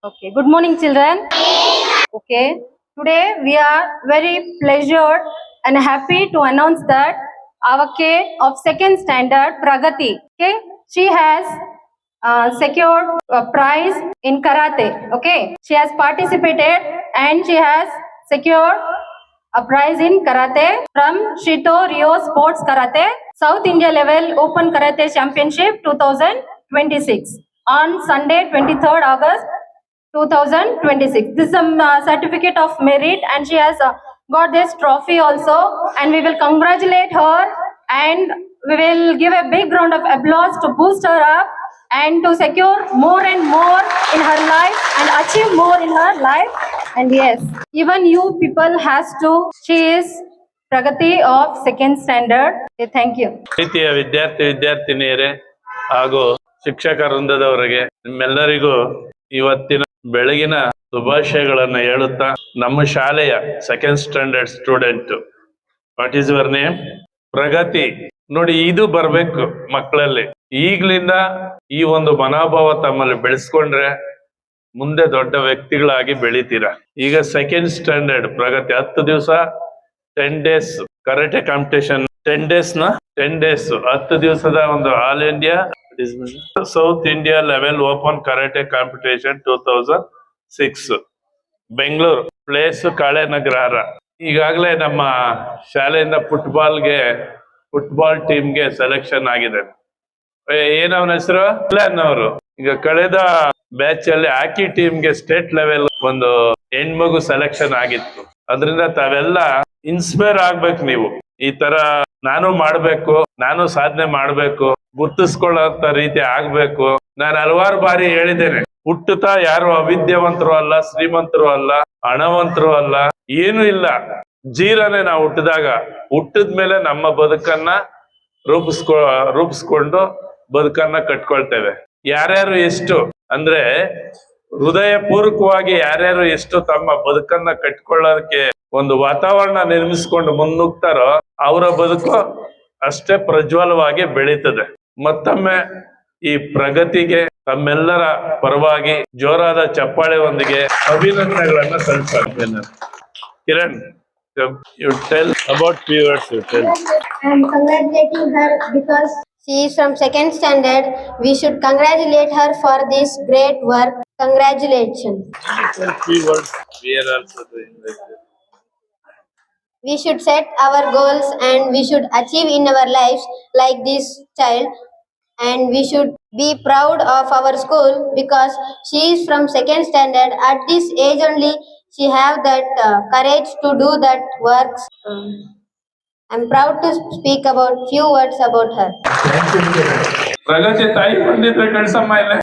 Okay, good morning, children. Okay, today we are very pleasured and happy to announce that our K of second standard, Pragati, okay, she has secured a prize in karate. Okay, she has participated and she has secured a prize in karate from Shito Rio Sports Karate South India Level Open Karate Championship 2026 on Sunday 23rd August 2026. This is a certificate of merit and she has got this trophy also, and we will congratulate her and we will give a big round of applause to boost her up and to secure more and more in her life and achieve more in her life. And yes, even you people has to, she is Pragati of second standard. Okay, thank you. ಪ್ರೀತಿಯ ವಿದ್ಯಾರ್ಥಿನಿಯರೇ ಹಾಗೂ ಶಿಕ್ಷಕ ವೃಂದದವರಿಗೆ ನಿಮ್ಮೆಲ್ಲರಿಗೂ ಇವತ್ತಿನ ಬೆಳಗಿನ ಶುಭಾಶಯಗಳನ್ನ ಹೇಳುತ್ತಾ, ನಮ್ಮ ಶಾಲೆಯ second standard student, what is your name? Pragati. ನೋಡಿ, ಇದು ಬರ್ಬೇಕು ಮಕ್ಕಳಲ್ಲಿ. ಈಗ್ಲಿಂದ ಈ ಒಂದು ಮನೋಭಾವ ತಮ್ಮಲ್ಲಿ ಬೆಳೆಸ್ಕೊಂಡ್ರೆ ಮುಂದೆ ದೊಡ್ಡ ವ್ಯಕ್ತಿಗಳಾಗಿ ಬೆಳಿತೀರಾ. ಈಗ ಸೆಕೆಂಡ್ ಸ್ಟ್ಯಾಂಡರ್ಡ್ ಪ್ರಗತಿ 10 ದಿವಸ 10 ಡೇಸ್ ಕರಾಟೆ ಕಾಂಪಿಟೇಷನ್, 10 ಡೇಸ್ 10 ದಿವಸದ ಒಂದು all India South India level open karate competition 2006 Bengaluru, place Kalenagar. ಈಗಾಗಲೇ ನಮ್ಮ ಶಾಲೆಯಿಂದ ಫುಟ್ಬಾಲ್ ಟೀಮ್ಗೆ ಸೆಲೆಕ್ಷನ್ ಆಗಿದೆ. ಏನವನ ಹೆಸರು? ಅವರು ಈಗ ಕಳೆದ ಬ್ಯಾಚ್ ಅಲ್ಲಿ ಹಾಕಿ ಟೀಮ್ಗೆ ಸ್ಟೇಟ್ ಲೆವೆಲ್ ಒಂದು ಹೆಣ್ಮಗು ಸೆಲೆಕ್ಷನ್ ಆಗಿತ್ತು. ಅದರಿಂದ ತಾವೆಲ್ಲ ಇನ್ಸ್ಪೈರ್ ಆಗ್ಬೇಕು. ನೀವು ಈ ತರ ನಾನು ಮಾಡ್ಬೇಕು, ನಾನು ಸಾಧನೆ ಮಾಡ್ಬೇಕು, ಗುರ್ತಿಸ್ಕೊಳ್ಳೋ ರೀತಿ ಆಗ್ಬೇಕು. ನಾನು ಹಲವಾರು ಬಾರಿ ಹೇಳಿದ್ದೇನೆ, ಹುಟ್ಟುತ್ತಾ ಯಾರು ಅವಿದ್ಯಾವಂತರು ಅಲ್ಲ, ಶ್ರೀಮಂತರು ಅಲ್ಲ, ಹಣವಂತರು ಅಲ್ಲ, ಏನು ಇಲ್ಲ. ಜೀರನೇ ನಾವು ಹುಟ್ಟಿದ್ಮೇಲೆ ನಮ್ಮ ಬದುಕನ್ನ ರೂಪಿಸ್ಕೊಂಡು ಬದುಕನ್ನ ಕಟ್ಕೊಳ್ತೇವೆ. ಯಾರ್ಯಾರು ಎಷ್ಟು ಅಂದ್ರೆ ಹೃದಯ ಪೂರ್ವಕವಾಗಿ ಯಾರ್ಯಾರು ಎಷ್ಟು ತಮ್ಮ ಬದುಕನ್ನ ಕಟ್ಕೊಳ್ಳೋದಕ್ಕೆ ಒಂದು ವಾತಾವರಣ ನಿರ್ಮಿಸ್ಕೊಂಡು ಮುನ್ನುಗ್ತಾರೋ ಅವರ ಬದುಕು ಅಷ್ಟೇ ಪ್ರಜ್ವಲವಾಗಿ ಬೆಳೀತದೆ. ಮತ್ತೊಮ್ಮೆ ಈ ಪ್ರಗತಿಗೆ ತಮ್ಮೆಲ್ಲರ ಪರವಾಗಿ ಜೋರಾದ ಚಪ್ಪಾಳೆಯೊಂದಿಗೆ ಅಭಿನಂದನೆಗಳನ್ನ ಸಲ್ಲಿಸ್ತೇನೆ. Kiran, you tell about few words. You tell. I am congratulating her because she is from second standard. We should congratulate her for this great work. Congratulations. Few words. We are also doing this. We should set our goals and we should achieve in our lives like this child, and we should be proud of our school because she is from second standard. At this age only she have that courage to do that works. I'm proud to speak about few words about her. ಪ್ರಗತಿ ತಾಯಿ ಬಂದಿದ್ರೆ ಕಳ್ಸಮ್ಮ ಇಲ್ಲ.